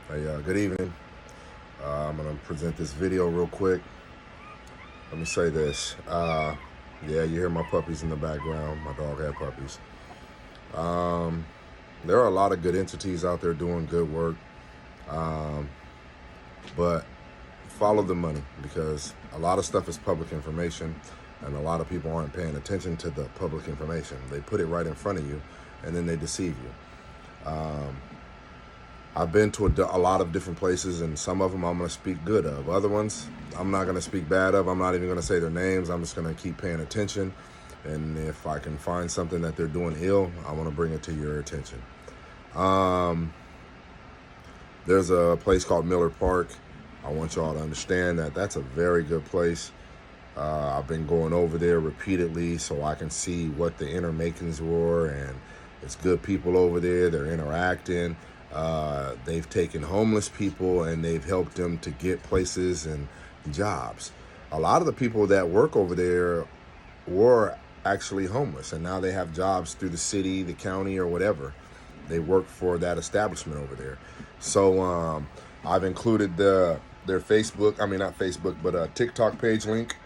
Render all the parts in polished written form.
Hey, good evening. I'm going to present this video real quick. Let me say this. Yeah, you hear my puppies in the background. My dog had puppies. There are a lot of good entities out there doing good work. But follow the money, because a lot of stuff is public information and a lot of people aren't paying attention to the public information. They put it right in front of you and then they deceive you. I've been to a lot of different places, and some of them I'm going to speak good of. Other ones I'm not going to speak bad of. I'm not even going to say their names. I'm just going to keep paying attention. And if I can find something that they're doing ill, I want to bring it to your attention. There's a place called Miller Park. I want y'all to understand that that's a very good place. I've been going over there repeatedly so I can see what the inner makings were, and it's good people over there. They're interacting. They've taken homeless people and they've helped them to get places and jobs. A lot of the people that work over there were actually homeless, and now they have jobs through the city, the county, or whatever. They work for that establishment over there. So I've included their Facebook, not Facebook, but a TikTok page link.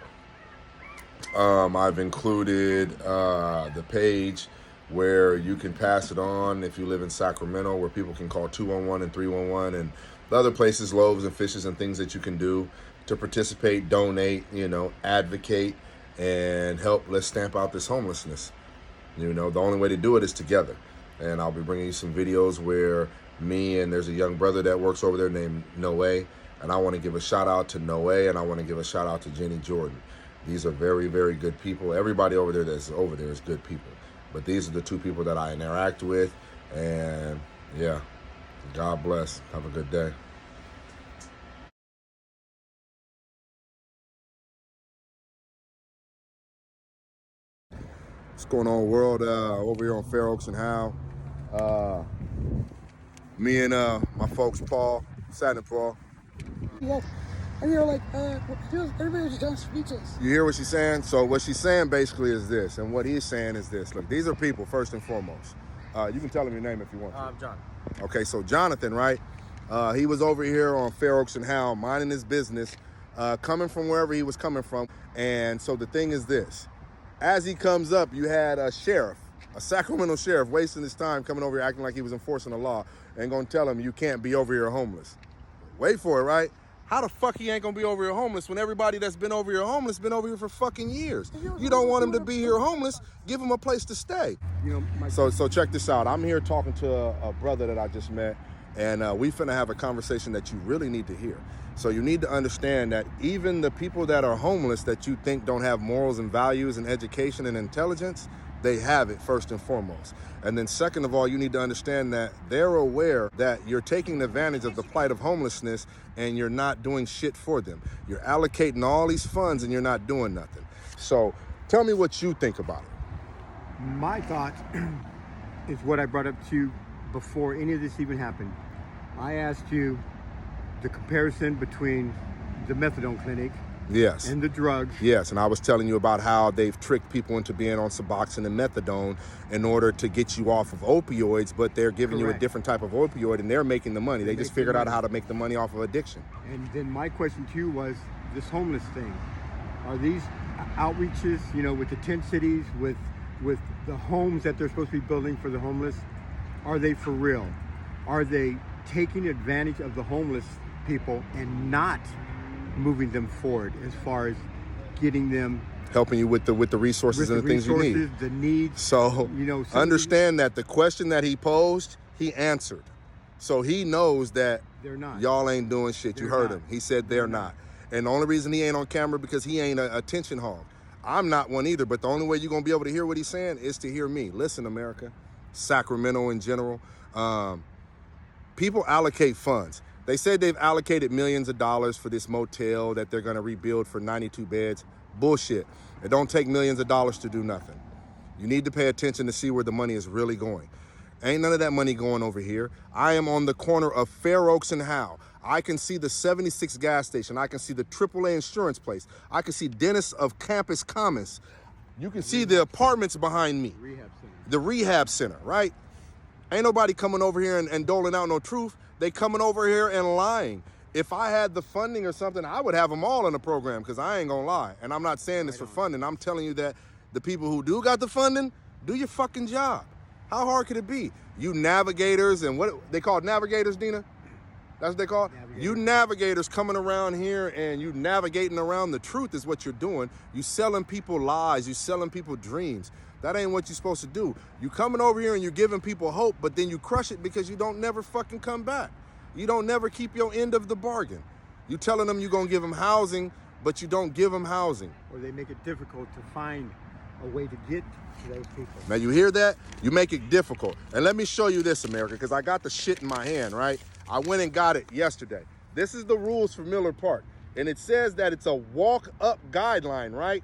I've included the page where you can pass it on if you live in Sacramento, where people can call 211 and 311, and the other places, loaves and fishes and things that you can do to participate, donate, advocate, and help. Let's stamp out this homelessness. The only way to do it is together. And I'll be bringing you some videos where me and there's a young brother that works over there named Noe, and I want to give a shout out to Noe, and I want to give a shout out to Jenny Jordan. These are very, very good people. Everybody over there that's over there is good people. But these are the two people that I interact with. And yeah, God bless. Have a good day. What's going on, world? Over here on Fair Oaks and H.E.L.P. Me and my folks, Paul, Satin Paul. Yes. And you're like, everybody was done speeches. You hear what she's saying? So what she's saying basically is this, and what he's saying is this. Look, these are people, first and foremost. You can tell him your name if you want to. John. Okay, so Jonathan, right? He was over here on Fair Oaks and H.E.L.P. minding his business, coming from wherever he was coming from. And so the thing is this. As he comes up, you had a sheriff, a Sacramento sheriff, wasting his time coming over here acting like he was enforcing the law and going to tell him you can't be over here homeless. Wait for it, right? How the fuck he ain't gonna be over here homeless when everybody that's been over here homeless been over here for fucking years? You don't want him to be here homeless, give him a place to stay. So check this out. I'm here talking to a brother that I just met, and we finna have a conversation that you really need to hear. So you need to understand that even the people that are homeless that you think don't have morals and values and education and intelligence, they have it first and foremost. And then second of all, you need to understand that they're aware that you're taking advantage of the plight of homelessness and you're not doing shit for them. You're allocating all these funds and you're not doing nothing. So tell me what you think about it. My thought is what I brought up to you before any of this even happened. I asked you the comparison between the methadone clinic Yes. and the drugs. Yes, and I was telling you about how they've tricked people into being on Suboxone and methadone in order to get you off of opioids, but they're giving you a different type of opioid and they're making the money. They just figured out how to make the money off of addiction. And then my question to you was this homeless thing. Are these outreaches, with the tent cities, with the homes that they're supposed to be building for the homeless, are they for real? Are they taking advantage of the homeless people and not moving them forward as far as getting them, helping you with the resources and the things you need, the needs? So understand that the question that he posed, he answered. So he knows that they're not. Y'all ain't doing shit. You heard him. He said they're not. And the only reason he ain't on camera because he ain't a attention hog. I'm not one either, but the only way you're gonna be able to hear what he's saying is to hear me. Listen, America, Sacramento in general, people allocate funds. They said they've allocated millions of dollars for this motel that they're gonna rebuild for 92 beds. Bullshit. It don't take millions of dollars to do nothing. You need to pay attention to see where the money is really going. Ain't none of that money going over here. I am on the corner of Fair Oaks and H.E.L.P. I can see the 76 gas station. I can see the AAA insurance place. I can see Dennis of Campus Commons. You can see the apartments behind me. Rehab center. The rehab center, right? Ain't nobody coming over here and doling out no truth. They coming over here and lying. If I had the funding or something, I would have them all in the program, because I ain't gonna lie. And I'm not saying this for funding. I'm telling you that the people who do got the funding, do your fucking job. How hard could it be? You navigators and what they call navigators, Dina? That's what they call it? You navigators coming around here and you navigating around the truth is what you're doing. You selling people lies. You selling people dreams. That ain't what you're supposed to do. You coming over here and you're giving people hope, but then you crush it because you don't never fucking come back. You don't never keep your end of the bargain. You telling them you're gonna give them housing, but you don't give them housing. Or they make it difficult to find a way to get to those people. Now you hear that? You make it difficult. And let me show you this, America, because I got the shit in my hand, right? I went and got it yesterday. This is the rules for Miller Park. And it says that it's a walk-up guideline, right?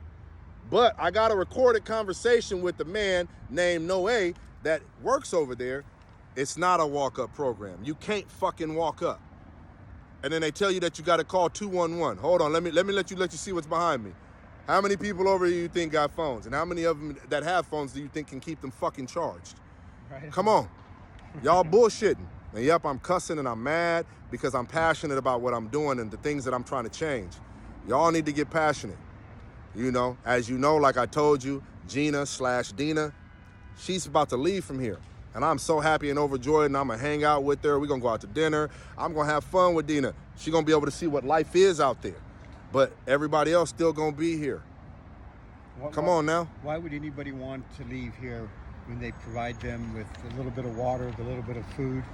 But I got a recorded conversation with the man named Noe that works over there. It's not a walk-up program. You can't fucking walk up. And then they tell you that you got to call 211. Hold on, let me let you see what's behind me. How many people over here you think got phones? And how many of them that have phones do you think can keep them fucking charged? Right. Come on. Y'all bullshitting. And yep, I'm cussing and I'm mad because I'm passionate about what I'm doing and the things that I'm trying to change. Y'all need to get passionate. You know, as you know, like I told you, Gina/Dina, she's about to leave from here. And I'm so happy and overjoyed, and I'm gonna hang out with her. We're gonna go out to dinner. I'm gonna have fun with Dina. She's gonna be able to see what life is out there. But everybody else still gonna be here. Come on now. Why would anybody want to leave here when they provide them with a little bit of water, a little bit of food?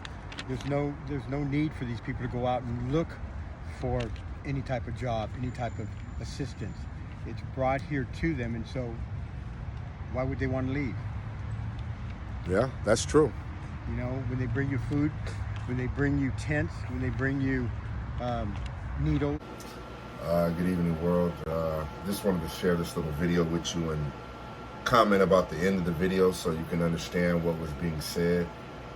There's no need for these people to go out and look for any type of job, any type of assistance. It's brought here to them, and so why would they want to leave? Yeah, that's true. You know, when they bring you food, when they bring you tents, when they bring you needles. Good evening, world. Just wanted to share this little video with you and comment about the end of the video so you can understand what was being said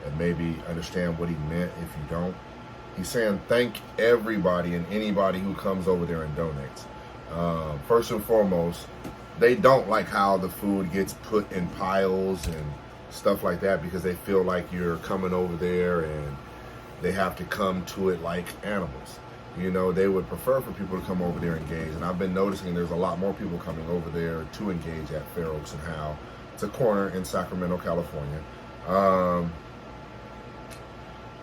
and maybe understand what he meant if you don't. He's saying thank everybody and anybody who comes over there and donates. First and foremost, they don't like how the food gets put in piles and stuff like that because they feel like you're coming over there and they have to come to it like animals. You know, they would prefer for people to come over there and engage. And I've been noticing there's a lot more people coming over there to engage at Fair Oaks and H.E.L.P. It's a corner in Sacramento, California.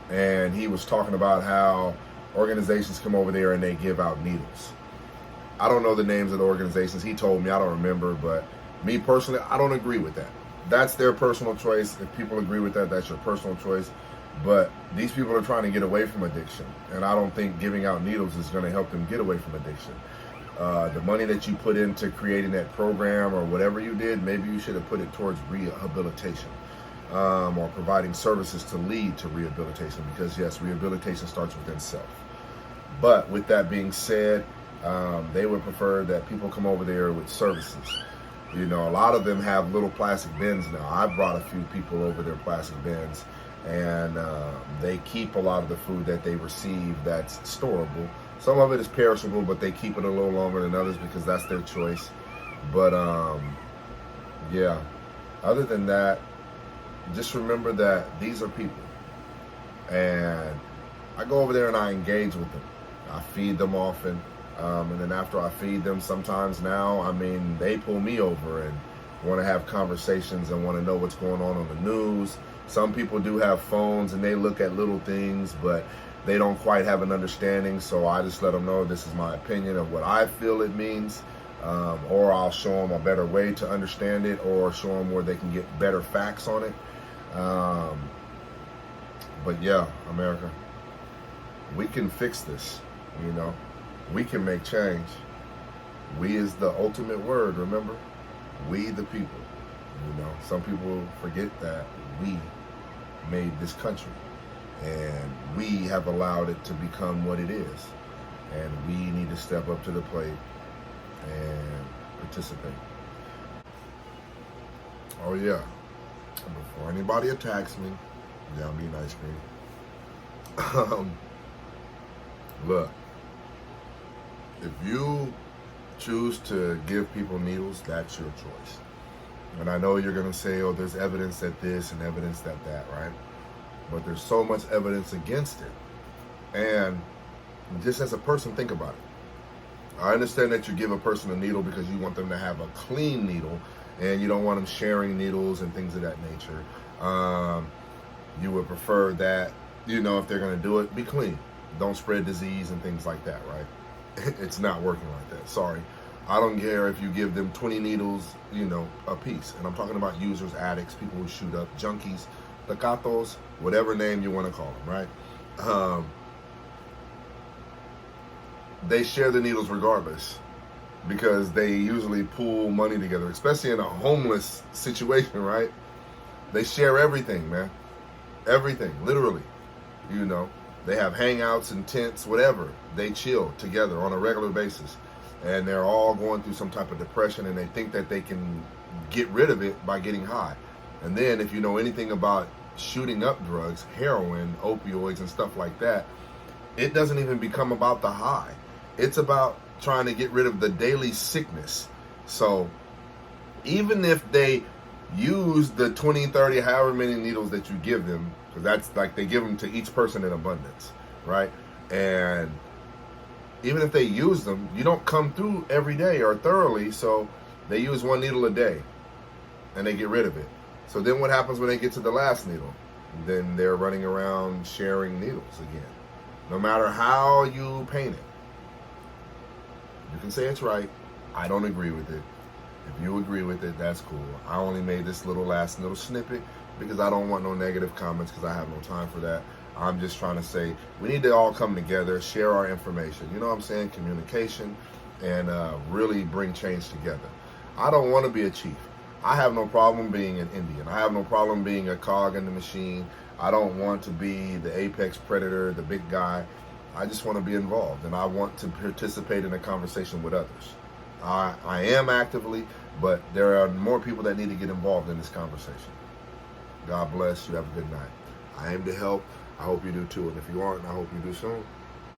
And he was talking about how organizations come over there and they give out needles. I don't know the names of the organizations. He told me, I don't remember, but me personally, I don't agree with that. That's their personal choice. If people agree with that, that's your personal choice. But these people are trying to get away from addiction. And I don't think giving out needles is going to help them get away from addiction. The money that you put into creating that program or whatever you did, maybe you should have put it towards rehabilitation or providing services to lead to rehabilitation. Because yes, rehabilitation starts within self. But with that being said, they would prefer that people come over there with services. You know, a lot of them have little plastic bins now. I've brought a few people over their plastic bins, and they keep a lot of the food that they receive that's storable. Some of it is perishable, but they keep it a little longer than others because that's their choice. But yeah, other than that, just remember that these are people. And I go over there and I engage with them. I feed them often. And then after I feed them, sometimes now, I mean, they pull me over and want to have conversations and want to know what's going on the news. Some people do have phones and they look at little things, but they don't quite have an understanding. So I just let them know this is my opinion of what I feel it means. Or I'll show them a better way to understand it or show them where they can get better facts on it. But yeah, America, we can fix this, you know. We can make change. We is the ultimate word, remember? We the people. You know, some people forget that we made this country and we have allowed it to become what it is. And we need to step up to the plate and participate. Oh yeah, before anybody attacks me, yeah, I'm eating ice cream. Look. If you choose to give people needles, that's your choice. And I know you're going to say, oh, there's evidence that this and evidence that that, right? but there's so much evidence against it. And just as a person, think about it. I understand that you give a person a needle because you want them to have a clean needle, and you don't want them sharing needles and things of that nature. You would prefer that, if they're going to do it, be clean. Don't spread disease and things like that, right? It's not working like that. Sorry. I don't care if you give them 20 needles, a piece. And I'm talking about users, addicts, people who shoot up, junkies, tecatos, whatever name you want to call them, right? They share the needles regardless because they usually pool money together, especially in a homeless situation, right? They share everything, man. Everything, literally. They have hangouts and tents, whatever. They chill together on a regular basis. And they're all going through some type of depression, and they think that they can get rid of it by getting high. And then if you know anything about shooting up drugs, heroin, opioids, and stuff like that, it doesn't even become about the high. It's about trying to get rid of the daily sickness. So even if they use the 20, 30, however many needles that you give them, because that's like they give them to each person in abundance, right? And even if they use them, you don't come through every day or thoroughly, so they use one needle a day and they get rid of it. So then what happens when they get to the last needle? Then they're running around sharing needles again. No matter how you paint it. You can say it's right. I don't agree with it. If you agree with it, that's cool. I only made this last little snippet because I don't want no negative comments because I have no time for that. I'm just trying to say we need to all come together, share our information. You know what I'm saying? Communication, and really bring change together. I don't want to be a chief. I have no problem being an Indian. I have no problem being a cog in the machine. I don't want to be the apex predator, the big guy. I just want to be involved, and I want to participate in a conversation with others. I am actively, but there are more people that need to get involved in this conversation. God bless you. Have a good night. I aim to help. I hope you do too. And if you aren't, I hope you do soon.